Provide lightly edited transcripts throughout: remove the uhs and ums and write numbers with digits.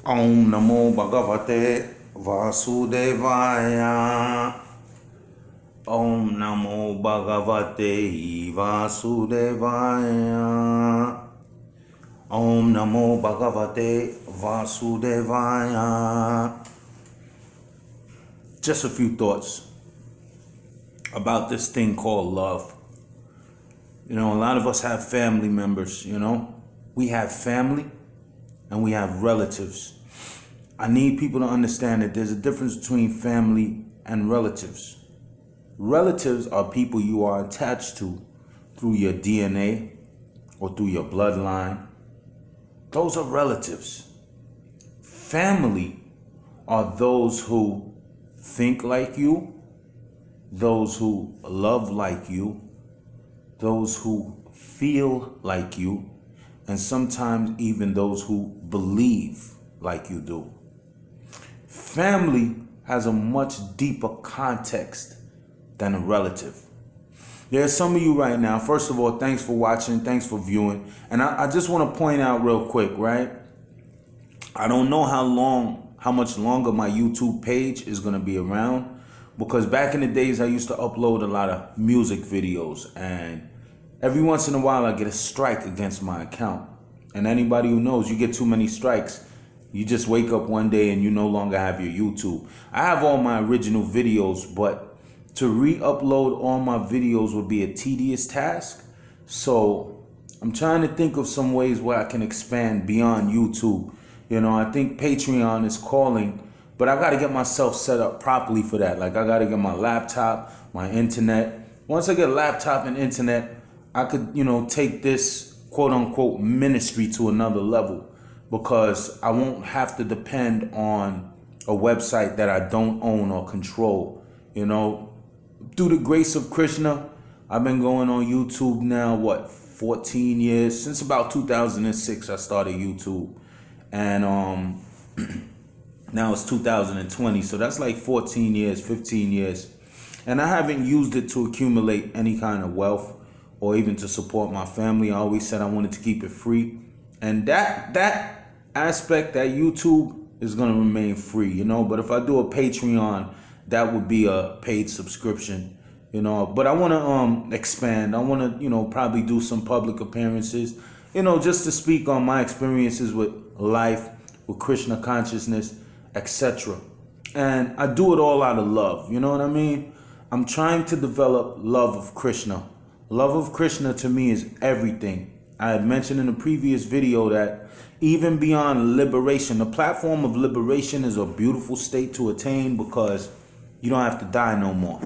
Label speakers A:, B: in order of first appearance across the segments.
A: Om Namo Bhagavate Vasudevaya. Om Namo Bhagavate Vasudevaya. Om Namo Bhagavate Vasudevaya. Just a few thoughts about this thing called love. You know, a lot of us have family members, you know. We have family and we have relatives. I need people to understand that there's a difference between family and relatives. Relatives are people you are attached to through your DNA or through your bloodline. Those are relatives. Family are those who think like you, those who love like you, those who feel like you, and sometimes even those who believe like you do. Family has a much deeper context than a relative. There's some of you right now, first of all, thanks for watching, thanks for viewing. And I just want to point out real quick, right? I don't know how much longer my YouTube page is going to be around, because back in the days I used to upload a lot of music videos, and every once in a while I get a strike against my account. And anybody who knows, you get too many strikes, you just wake up one day and you no longer have your YouTube. I have all my original videos, but to re-upload all my videos would be a tedious task. So I'm trying to think of some ways where I can expand beyond YouTube. You know, I think Patreon is calling, but I got to get myself set up properly for that. Like, I got to get my laptop, my internet. Once I get a laptop and internet, I could, you know, take this quote unquote ministry to another level, because I won't have to depend on a website that I don't own or control. You know, through the grace of Krishna, I've been going on YouTube now, 14 years? Since about 2006, I started YouTube. And now it's 2020, so that's like 14 years, 15 years. And I haven't used it to accumulate any kind of wealth or even to support my family. I always said I wanted to keep it free. And that aspect, that YouTube is going to remain free, you know. But if I do a Patreon, that would be a paid subscription, you know. But I want to expand. I want to, you know, probably do some public appearances, you know, just to speak on my experiences with life, with Krishna consciousness, etc. And I do it all out of love, you know what I mean? I'm trying to develop love of Krishna. Love of Krishna to me is everything. I had mentioned in a previous video that even beyond liberation, the platform of liberation is a beautiful state to attain, because you don't have to die no more.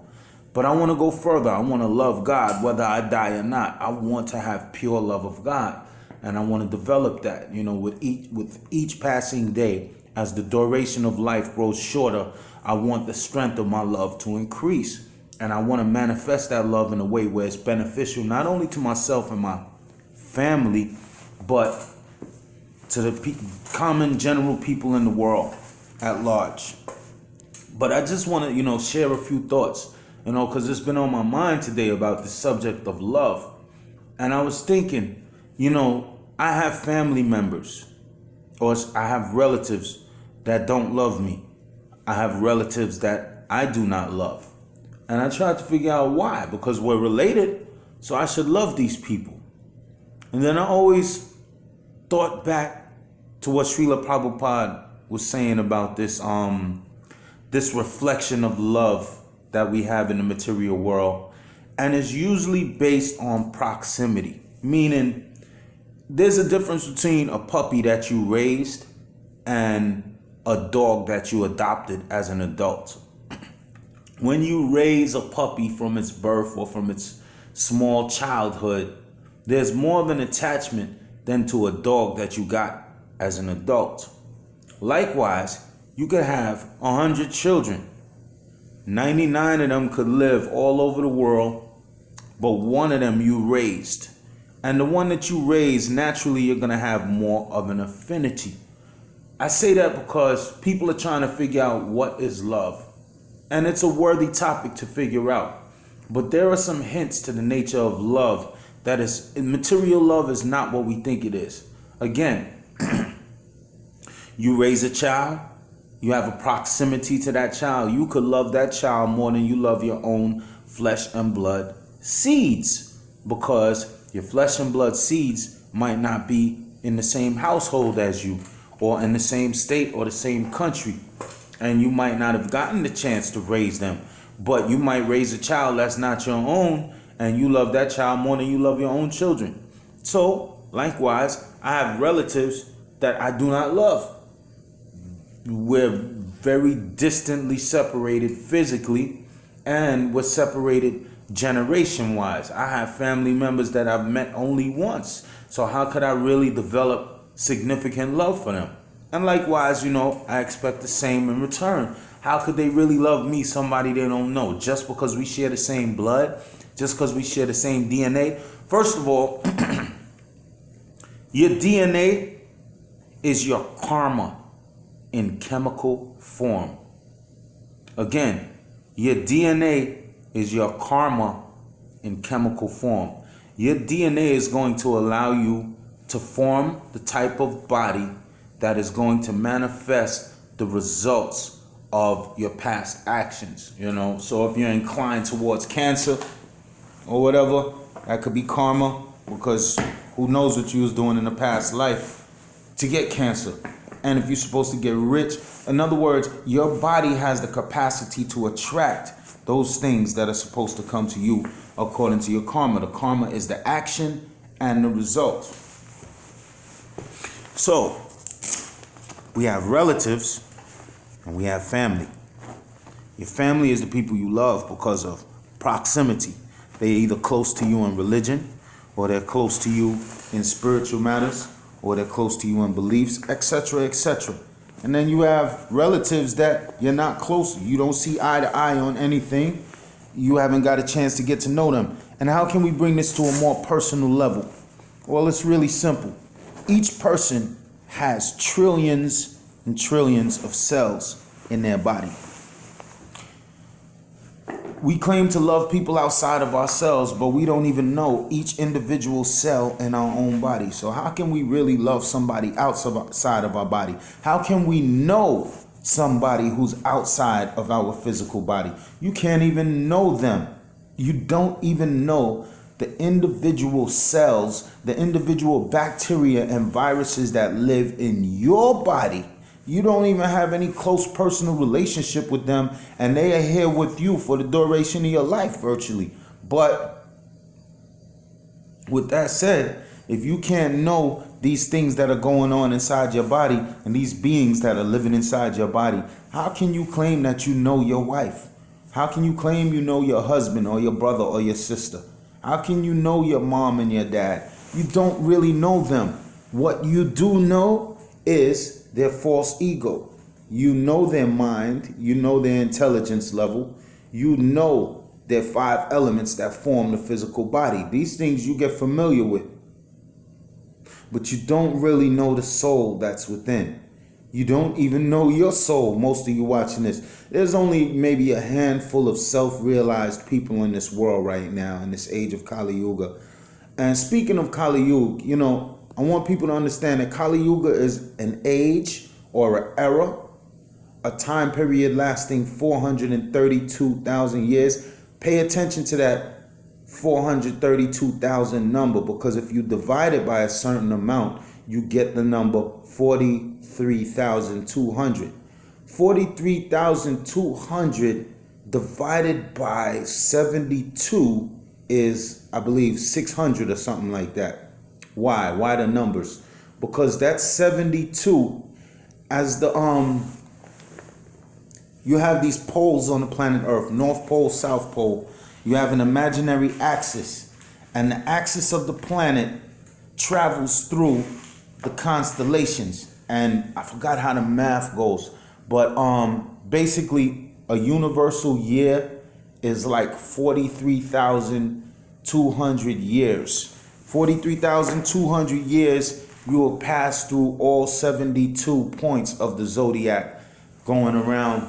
A: But I want to go further. I want to love God whether I die or not. I want to have pure love of God. And I want to develop that, you know, with each passing day. As the duration of life grows shorter, I want the strength of my love to increase. And I want to manifest that love in a way where it's beneficial not only to myself and my family, but to the common general people in the world at large. But I just want to, you know, share a few thoughts, you know, because it's been on my mind today about the subject of love. And I was thinking, you know, I have family members, or I have relatives that don't love me. I have relatives that I do not love. And I tried to figure out why, because we're related, so I should love these people. And then I always thought back to what Srila Prabhupada was saying about this reflection of love that we have in the material world. And it's usually based on proximity, meaning there's a difference between a puppy that you raised and a dog that you adopted as an adult. When you raise a puppy from its birth or from its small childhood, there's more of an attachment than to a dog that you got as an adult. Likewise, you could have 100 children. 99 of them could live all over the world, but one of them you raised. And the one that you raise, naturally, you're going to have more of an affinity. I say that because people are trying to figure out what is love. And it's a worthy topic to figure out. But there are some hints to the nature of love that is, material love is not what we think it is. Again, You raise a child, you have a proximity to that child. You could love that child more than you love your own flesh and blood seeds, because your flesh and blood seeds might not be in the same household as you, or in the same state or the same country, and you might not have gotten the chance to raise them. But you might raise a child that's not your own, and you love that child more than you love your own children. So, likewise, I have relatives that I do not love. We're very distantly separated physically, and we're separated generation-wise. I have family members that I've met only once. So how could I really develop significant love for them? And likewise, I expect the same in return. How could they really love me, somebody they don't know, just because we share the same blood, just because we share the same DNA? First of all, your DNA is your karma in chemical form. Again, your DNA is your karma in chemical form. Your DNA is going to allow you to form the type of body that is going to manifest the results of your past actions. So if you're inclined towards cancer or whatever, that could be karma, because who knows what you was doing in the past life to get cancer. And if you're supposed to get rich, in other words, your body has the capacity to attract those things that are supposed to come to you according to your karma. The karma is the action and the result. So, we have relatives and we have family. Your family is the people you love because of proximity. They're either close to you in religion, or they're close to you in spiritual matters, or they're close to you in beliefs, etc., etc. And then you have relatives that you're not close to. You don't see eye to eye on anything. You haven't got a chance to get to know them. And how can we bring this to a more personal level? Well, it's really simple. Each person has trillions and trillions of cells in their body. We claim to love people outside of ourselves, but we don't even know each individual cell in our own body. So how can we really love somebody outside of our body? How can we know somebody who's outside of our physical body? You can't even know them. You don't even know the individual cells, the individual bacteria and viruses that live in your body. You don't even have any close personal relationship with them, and they are here with you for the duration of your life virtually. But with that said, if you can't know these things that are going on inside your body and these beings that are living inside your body, how can you claim that you know your wife? How can you claim you know your husband or your brother or your sister? How can you know your mom and your dad? You don't really know them. What you do know is their false ego. You know their mind. You know their intelligence level. You know their 5 elements that form the physical body. These things you get familiar with. But you don't really know the soul that's within. You don't even know your soul, most of you watching this. There's only maybe a handful of self-realized people in this world right now, in this age of Kali Yuga. And speaking of Kali Yuga, I want people to understand that Kali Yuga is an age or an era, a time period lasting 432,000 years. Pay attention to that 432,000 number, because if you divide it by a certain amount, you get the number 43,200. 43,200 divided by 72 is, I believe, 600 or something like that. Why? Why the numbers? Because that's 72 as the you have these poles on the planet Earth, North Pole, South Pole. You have an imaginary axis, and the axis of the planet travels through the constellations. And I forgot how the math goes, but basically a universal year is like 43,200 years. 43,200 years, you will pass through all 72 points of the zodiac, going around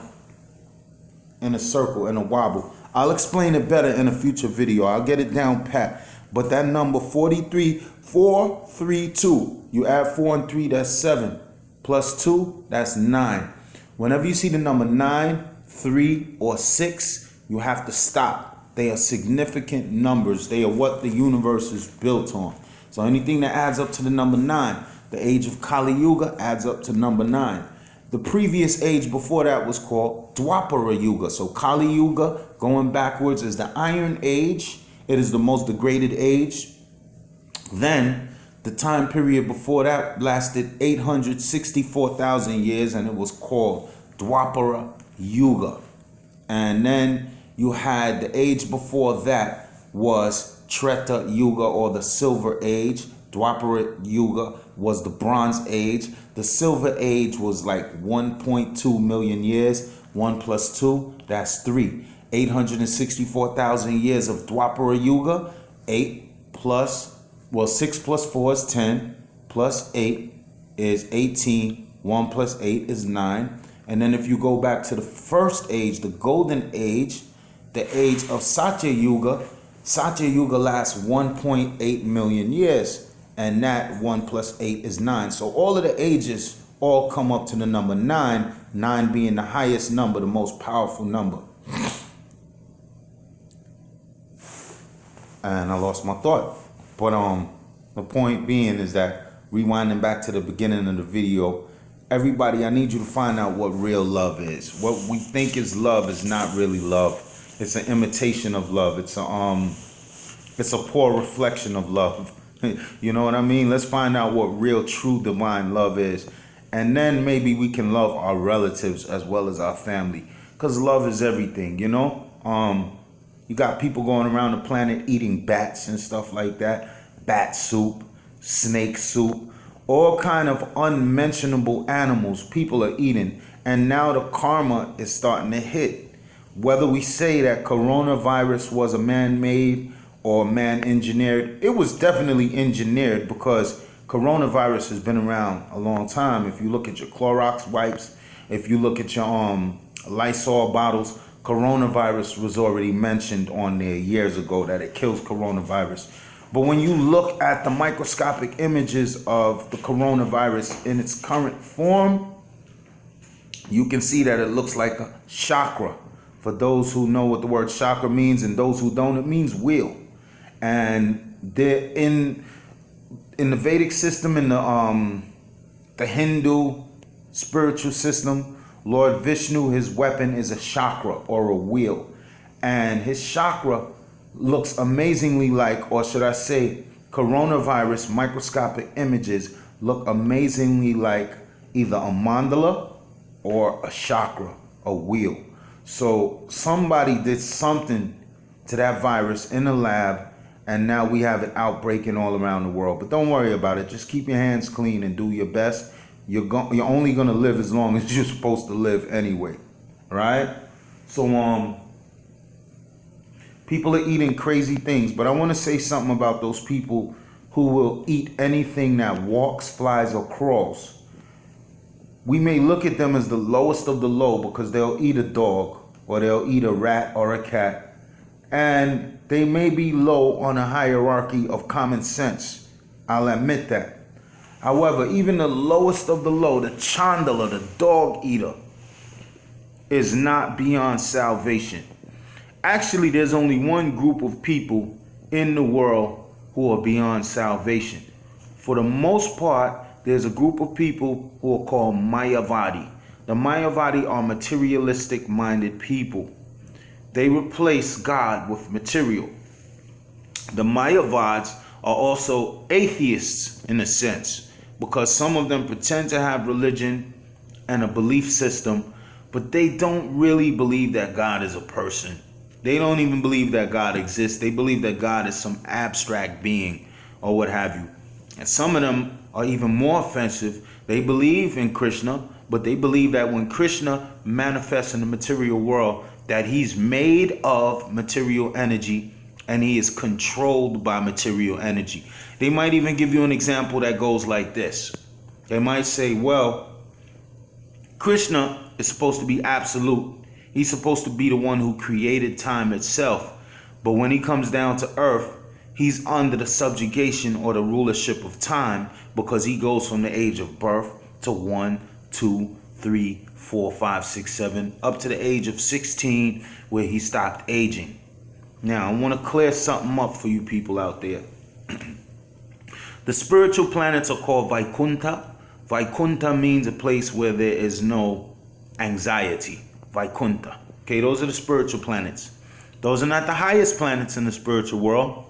A: in a circle, in a wobble. I'll explain it better in a future video. I'll get it down pat. But that number 432, you add 4 and 3, that's 7. plus 2, that's 9. Whenever you see the number 9, 3, or 6, you have to stop. They are significant numbers. They are what the universe is built on. So anything that adds up to the number 9, the age of Kali Yuga adds up to number 9. The previous age before that was called Dwapara Yuga. So Kali Yuga, going backwards, is the Iron Age. It is the most degraded age. Then the time period before that lasted 864,000 years, and it was called Dwapara Yuga. And then you had the age before that was Treta Yuga, or the Silver Age. Dwapara Yuga was the Bronze Age. The Silver Age was like 1.2 million years. 1 plus 2, that's 3. 864,000 years of Dwapara Yuga. 6 plus 4 is 10. Plus 8 is 18. 1 plus 8 is 9. And then if you go back to the first age, the Golden Age, the age of Satya Yuga lasts 1.8 million years. And that 1 plus 8 is 9. So all of the ages all come up to the number 9. 9 being the highest number, the most powerful number. And I lost my thought. But the point being is that, rewinding back to the beginning of the video, everybody, I need you to find out what real love is. What we think is love is not really love. It's an imitation of love. It's a poor reflection of love. You know what I mean? Let's find out what real, true, divine love is. And then maybe we can love our relatives as well as our family. Because love is everything, you know? You got people going around the planet eating bats and stuff like that. Bat soup, snake soup, all kind of unmentionable animals people are eating. And now the karma is starting to hit. Whether we say that coronavirus was a man-made or man-engineered, it was definitely engineered, because coronavirus has been around a long time. If you look at your Clorox wipes, if you look at your Lysol bottles, coronavirus was already mentioned on there years ago, that it kills coronavirus. But when you look at the microscopic images of the coronavirus in its current form, you can see that it looks like a chakra. For those who know what the word chakra means, and those who don't, it means wheel. And in the Vedic system, in the Hindu spiritual system, Lord Vishnu, his weapon is a chakra, or a wheel. And his chakra looks amazingly like, or should I say, coronavirus microscopic images look amazingly like either a mandala or a chakra, a wheel. So somebody did something to that virus in the lab, and now we have it outbreaking all around the world. But don't worry about it. Just keep your hands clean and do your best. You're only going to live as long as you're supposed to live anyway. Right? So people are eating crazy things. But I want to say something about those people who will eat anything that walks, flies, or crawls. We may look at them as the lowest of the low, because they'll eat a dog, or they'll eat a rat or a cat. And they may be low on a hierarchy of common sense. I'll admit that. However, even the lowest of the low, the chandala, the dog eater, is not beyond salvation. Actually, there's only one group of people in the world who are beyond salvation. For the most part, there's a group of people who are called Mayavadi. The Mayavadi are materialistic-minded people. They replace God with material. The Mayavads are also atheists in a sense, because some of them pretend to have religion and a belief system, but they don't really believe that God is a person. They don't even believe that God exists. They believe that God is some abstract being or what have you. And some of them are even more offensive. They believe in Krishna, but they believe that when Krishna manifests in the material world, that he's made of material energy and he is controlled by material energy. They might even give you an example that goes like this. They might say, well, Krishna is supposed to be absolute. He's supposed to be the one who created time itself. But when he comes down to earth, he's under the subjugation or the rulership of time, because he goes from the age of birth to 1, 2, 3, 4, 5, 6, 7, up to the age of 16 where he stopped aging. Now, I want to clear something up for you people out there. The spiritual planets are called Vaikunta. Vaikunta means a place where there is no anxiety. Vaikunta. Okay, those are the spiritual planets. Those are not the highest planets in the spiritual world.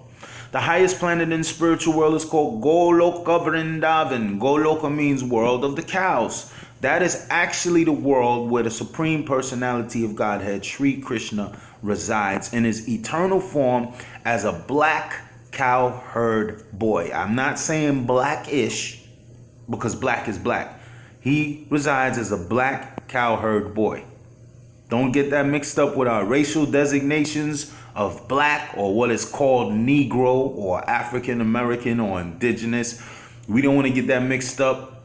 A: The highest planet in the spiritual world is called Goloka Vrindavan. Goloka means world of the cows. That is actually the world where the Supreme Personality of Godhead, Sri Krishna, resides in his eternal form as a black cow herd boy. I'm not saying blackish because black is black. He resides as a black cow herd boy. Don't get that mixed up with our racial designations of black or what is called Negro or African American or indigenous. We don't want to get that mixed up.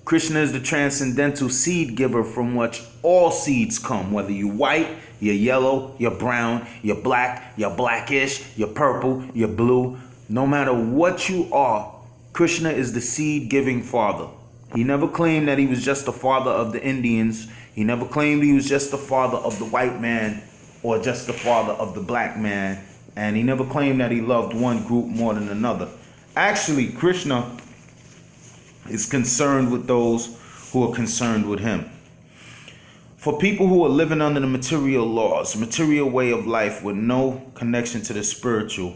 A: Krishna is the transcendental seed giver from which all seeds come, whether you're white, you're yellow, you're brown, you're black, you're blackish, you're purple, you're blue. No matter what you are, Krishna is the seed-giving father. He never claimed that he was just the father of the Indians. He never claimed he was just the father of the white man or just the father of the black man. And he never claimed that he loved one group more than another. Actually, Krishna is concerned with those who are concerned with him. For people who are living under the material laws, material way of life with no connection to the spiritual,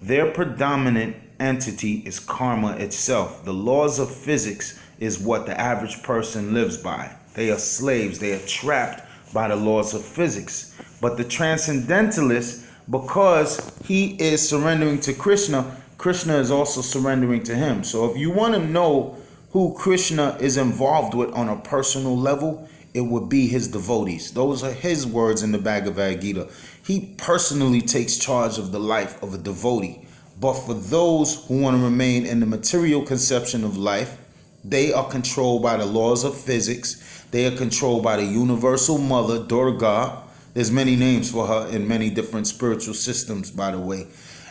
A: their predominant entity is karma itself. The laws of physics is what the average person lives by. They are slaves. They are trapped by the laws of physics. But the transcendentalist, because he is surrendering to Krishna, Krishna is also surrendering to him. So if you want to know who Krishna is involved with on a personal level, it would be his devotees. Those are his words in the Bhagavad Gita. He personally takes charge of the life of a devotee. But for those who want to remain in the material conception of life, they are controlled by the laws of physics. They are controlled by the universal mother, Durga. There's many names for her in many different spiritual systems, by the way.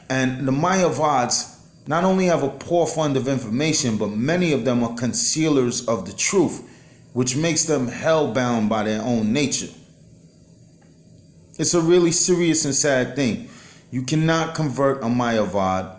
A: And the Mayavadis not only have a poor fund of information, but many of them are concealers of the truth, which makes them hell-bound by their own nature. It's a really serious and sad thing. You cannot convert a Mayavad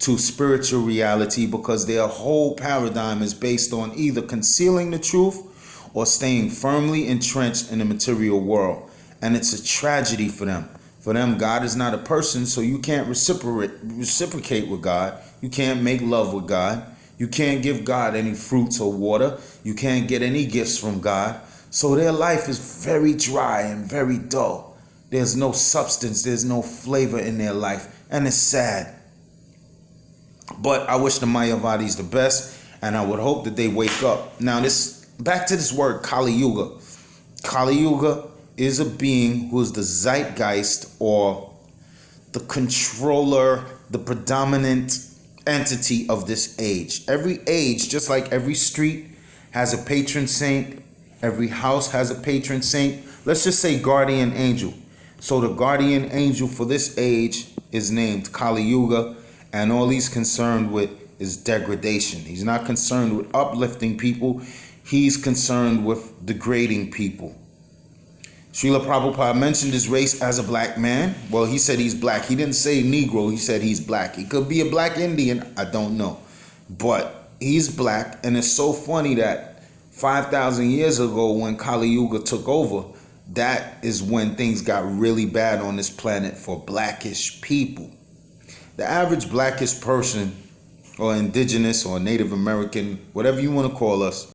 A: to spiritual reality because their whole paradigm is based on either concealing the truth or staying firmly entrenched in the material world. And it's a tragedy for them. For them, God is not a person, so you can't reciprocate with God. You can't make love with God. You can't give God any fruits or water. You can't get any gifts from God. So their life is very dry and very dull. There's no substance. There's no flavor in their life. And it's sad. But I wish the Mayavadis the best, and I would hope that they wake up. Now, back to this word, Kali Yuga. Kali Yuga is a being who is the zeitgeist or the controller, the predominant entity of this age. Every age, just like every street has a patron saint, every house has a patron saint. Let's just say guardian angel. So the guardian angel for this age is named Kali Yuga, and all he's concerned with is degradation. He's not concerned with uplifting people. He's concerned with degrading people. Srila Prabhupada mentioned his race as a black man. Well, he said he's black. He didn't say Negro. He said he's black. He could be a black Indian. I don't know. But he's black. And it's so funny that 5,000 years ago when Kali Yuga took over, that is when things got really bad on this planet for blackish people. The average blackish person or indigenous or Native American, whatever you want to call us,